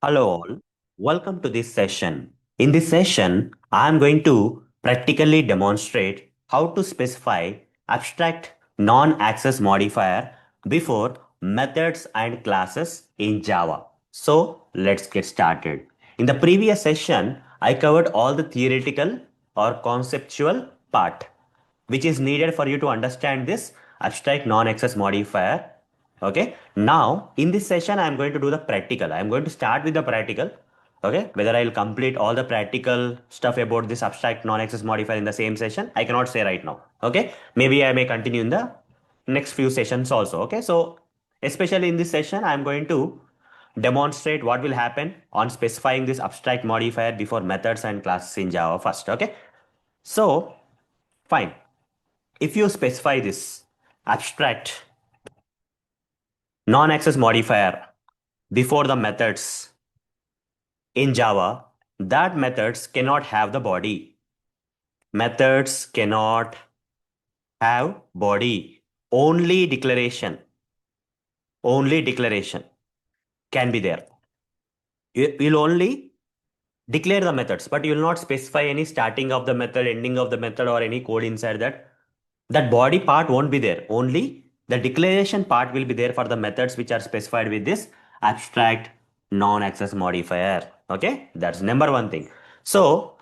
Hello all, welcome to this session. In this session, I am going to practically demonstrate how to specify abstract non-access modifier before methods and classes in Java. So let's get started. In the previous session, I covered all the theoretical or conceptual part which is needed for you to understand this abstract non-access modifier. Okay, now in this session I am going to do the practical. I am going to start with the practical. Okay, whether I will complete all the practical stuff about this abstract non-access modifier in the same session, I cannot say right now. Okay, maybe I may continue in the next few sessions also. Okay, so especially in this session I am going to demonstrate what will happen on specifying this abstract modifier before methods and classes in Java first. Okay, so fine. If you specify this abstract non-access modifier before the methods in Java, that methods cannot have the body. Methods cannot have body. Only declaration can be there. You'll only declare the methods, but you will not specify any starting of the method, ending of the method, or any code inside that. That body part won't be there. Only the declaration part will be there for the methods which are specified with this abstract non-access modifier. Okay, that's number one thing. So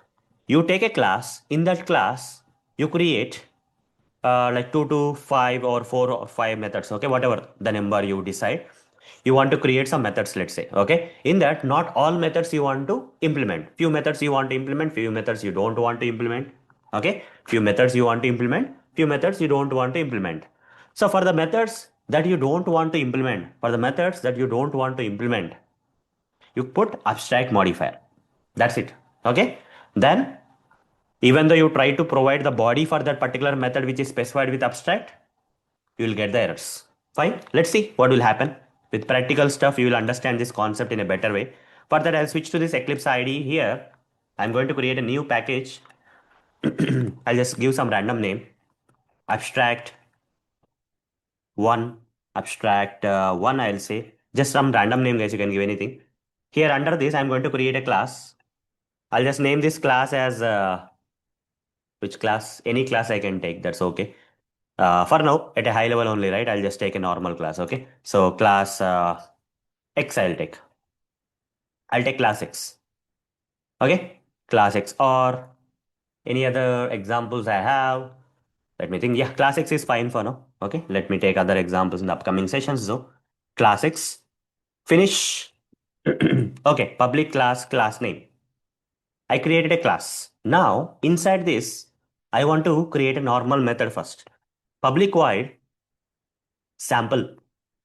you take a class. In that class, you create like 2 to 5 or 4 or 5 methods. Okay, whatever the number you decide. You want to create some methods, let's say. Okay, in that, not all methods you want to implement. Few methods you want to implement, few methods you don't want to implement. Okay, few methods you want to implement, few methods you don't want to implement. So for the methods that you don't want to implement, you put abstract modifier. That's it. Okay, then even though you try to provide the body for that particular method which is specified with abstract, you will get the errors. Fine. Let's see what will happen. With practical stuff, you will understand this concept in a better way. For that, I'll switch to this Eclipse IDE here. I'm going to create a new package. I'll just give some random name. Abstract 1. Abstract 1, I'll say. Just some random name, guys. You can give anything. Here under this, I'm going to create a class. I'll just name this class as which class? Any class I can take. That's okay. For now, at a high level only, right? I'll just take a normal class, okay? So class X I'll take. I'll take class X, okay? Class X or any other examples I have. Let me think. Yeah, class X is fine for now. Okay, let me take other examples in the upcoming sessions. So class X, finish. Okay, public class name. I created a class. Now, inside this, I want to create a normal method first. Public void sample.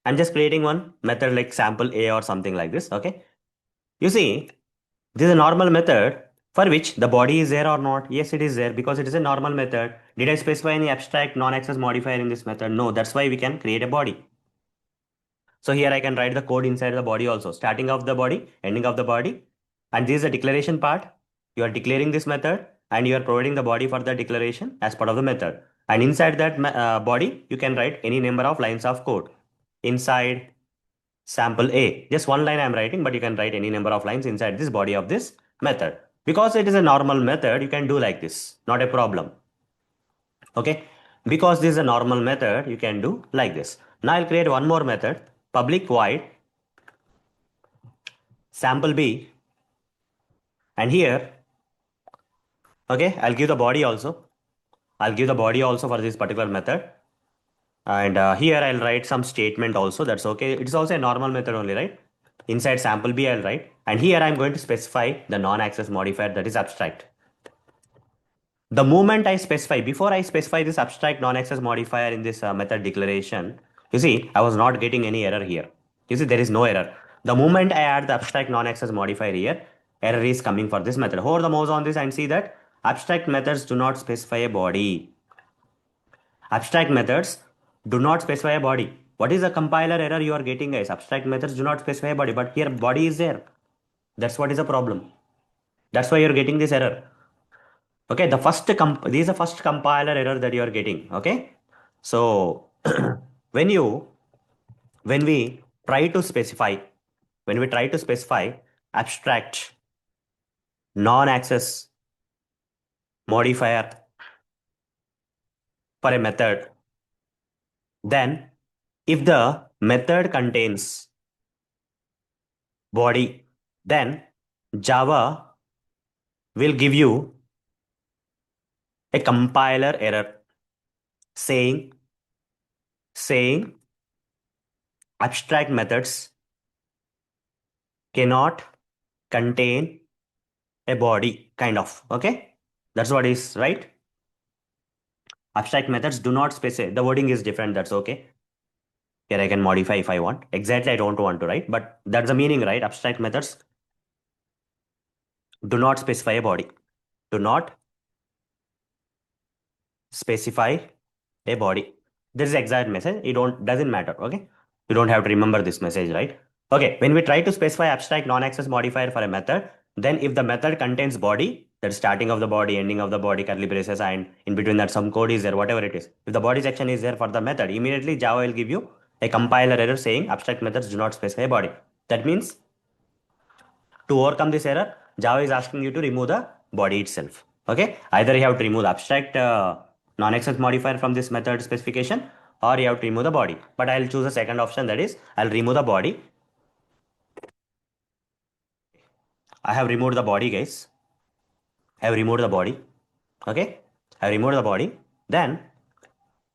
I'm just creating one method like sample A or something like this. Okay. You see, this is a normal method for which the body is there or not. Yes, it is there because it is a normal method. Did I specify any abstract non-access modifier in this method? No, that's why we can create a body. So here I can write the code inside the body also. Starting of the body, ending of the body. And this is the declaration part. You are declaring this method and you are providing the body for the declaration as part of the method. And inside that body, you can write any number of lines of code. Inside sample A. Just one line I'm writing, but you can write any number of lines inside this body of this method. Because it is a normal method, you can do like this. Not a problem. Okay. Because this is a normal method, you can do like this. Now I'll create one more method. Public void sample B. And here, okay, I'll give the body also. I'll give the body also for this particular method. And here I'll write some statement also. That's okay. It's also a normal method only, right? Inside sample B, I'll write. And here I'm going to specify the non-access modifier that is abstract. The moment I specify, before I specify this abstract non-access modifier in this method declaration, you see, I was not getting any error here. You see, there is no error. The moment I add the abstract non-access modifier here, error is coming for this method. Hold the mouse on this and see that abstract methods do not specify a body. Abstract methods do not specify a body. What is the compiler error you are getting, guys? Abstract methods do not specify a body, but here body is there. That's what is the problem. That's why you're getting this error. Okay, this is the first compiler error that you are getting. Okay, so when you when we try to specify, when we try to specify abstract non-access modifier for a method, then if the method contains body, then Java will give you a compiler error saying saying abstract methods cannot contain a body, kind of. Okay, that's what is right. Abstract methods do not specify. The wording is different. That's okay. Here I can modify if I want. Exactly, I don't want to write, but that's the meaning, right? Abstract methods do not specify a body. Do not specify a body. This is the exact message. It don't doesn't matter. Okay, you don't have to remember this message, right? Okay, when we try to specify abstract non-access modifier for a method, then if the method contains body, that starting of the body, ending of the body, curly braces, and in between that some code is there, whatever it is. If the body section is there for the method, immediately Java will give you a compiler error saying abstract methods do not specify a body. That means to overcome this error, Java is asking you to remove the body itself. Okay, either you have to remove the abstract non-access modifier from this method specification, or you have to remove the body. But I'll choose the second option, that is, I'll remove the body. I have removed the body, guys. I have removed the body. Okay, I have removed the body. Then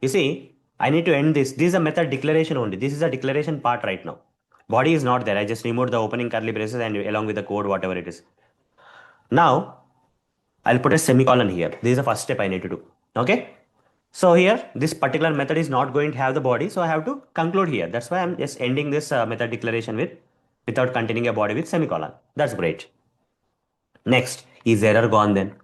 you see, I need to end this. This is a method declaration only. This is a declaration part right now. Body is not there. I just removed the opening curly braces and along with the code, whatever it is. Now I'll put a semicolon here. This is the first step I need to do. Okay. So here, this particular method is not going to have the body. So I have to conclude here. That's why I'm just ending this method declaration without containing a body with semicolon. That's great. Next, is error gone then?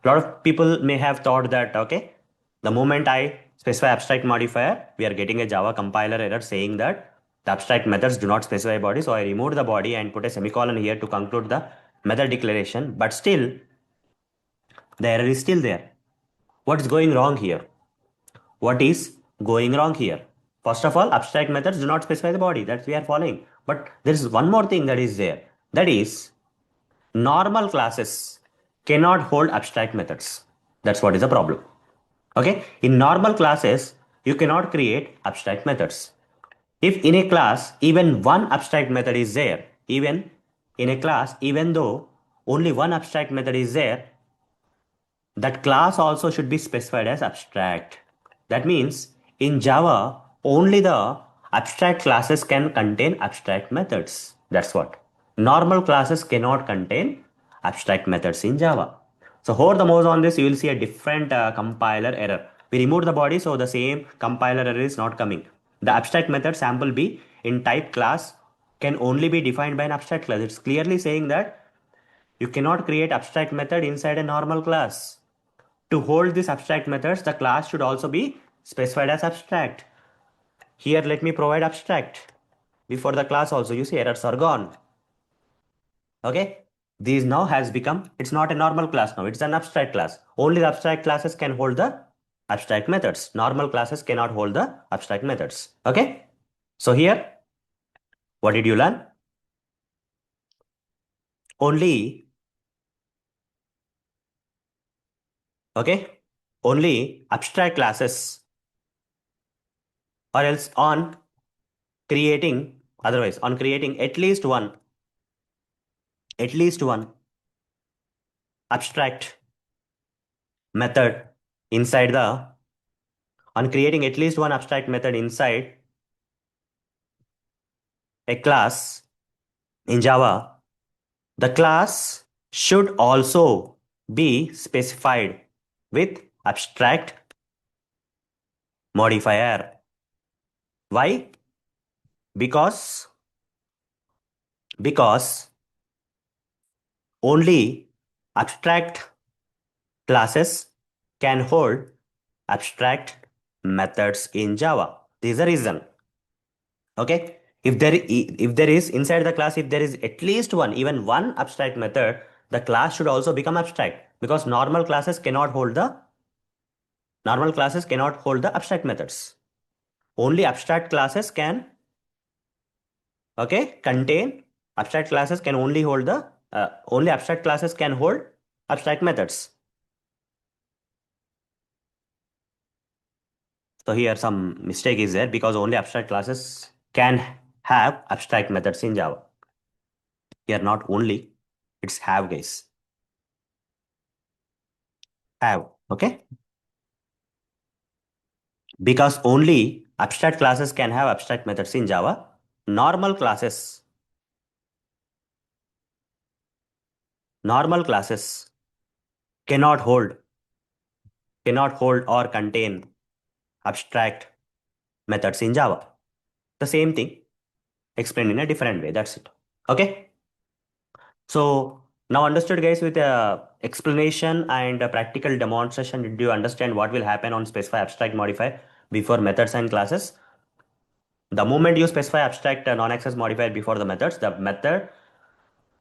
A lot of people may have thought that, okay, the moment I specify abstract modifier, we are getting a Java compiler error saying that the abstract methods do not specify body. So I removed the body and put a semicolon here to conclude the method declaration. But still, the error is still there. What's going wrong here? What is going wrong here? First of all, abstract methods do not specify the body. That we are following. But there is one more thing that is there. That is, normal classes cannot hold abstract methods. That's what is the problem. Okay, in normal classes, you cannot create abstract methods. If in a class, even one abstract method is there, even in a class, even though only one abstract method is there, that class also should be specified as abstract. That means in Java, only the abstract classes can contain abstract methods. That's what. Normal classes cannot contain abstract methods in Java. So hover the mouse on this, you will see a different compiler error. We removed the body, so the same compiler error is not coming. The abstract method sample B in type class can only be defined by an abstract class. It's clearly saying that you cannot create abstract method inside a normal class. To hold these abstract methods, the class should also be specified as abstract. Here, let me provide abstract. Before the class also, you see errors are gone. Okay. These now has become, it's not a normal class now, it's an abstract class. Only the abstract classes can hold the abstract methods. Normal classes cannot hold the abstract methods. Okay. So here, what did you learn? Only, okay, only abstract classes, or else on creating, otherwise on creating at least one abstract method inside the, on creating at least one abstract method inside a class in Java, the class should also be specified with abstract modifier. Why? Because only abstract classes can hold abstract methods in Java. This is the reason. Okay. If there is inside the class, if there is at least one, even one abstract method, the class should also become abstract, because normal classes cannot hold the abstract methods. Only abstract classes can, okay, contain Abstract classes can only hold the only abstract classes can hold abstract methods. So here some mistake is there because only abstract classes can have abstract methods in Java. Here not only, it's have guys. Have. Okay. Because only abstract classes can have abstract methods in Java. Normal classes cannot hold or contain abstract methods in Java. The same thing explained in a different way. That's it. Okay. So now understood guys with a explanation and a practical demonstration. Did you understand what will happen on specify abstract modifier before methods and classes? The moment you specify abstract non-access modifier before the method,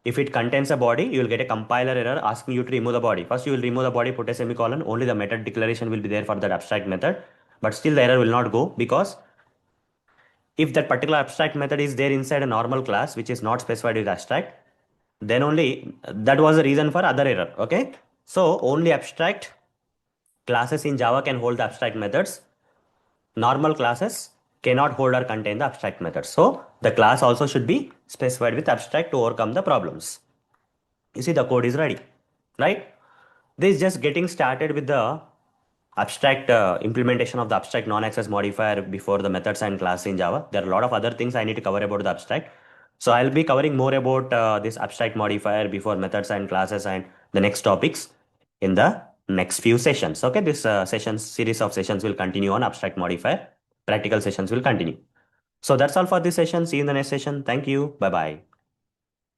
if it contains a body, you will get a compiler error asking you to remove the body. First, you will remove the body, put a semicolon. Only the method declaration will be there for that abstract method. But still the error will not go because if that particular abstract method is there inside a normal class, which is not specified with abstract, then only that was the reason for other error. Okay. So only abstract classes in Java can hold the abstract methods. Normal classes cannot hold or contain the abstract methods. So the class also should be specified with abstract to overcome the problems. You see, the code is ready, right? This is just getting started with the abstract implementation of the abstract non-access modifier before the methods and class in Java. There are a lot of other things I need to cover about the abstract. So I'll be covering more about this abstract modifier before methods and classes and the next topics in the next few sessions. Okay, this series of sessions will continue on abstract modifier. Practical sessions will continue. So that's all for this session. See you in the next session. Thank you. Bye bye.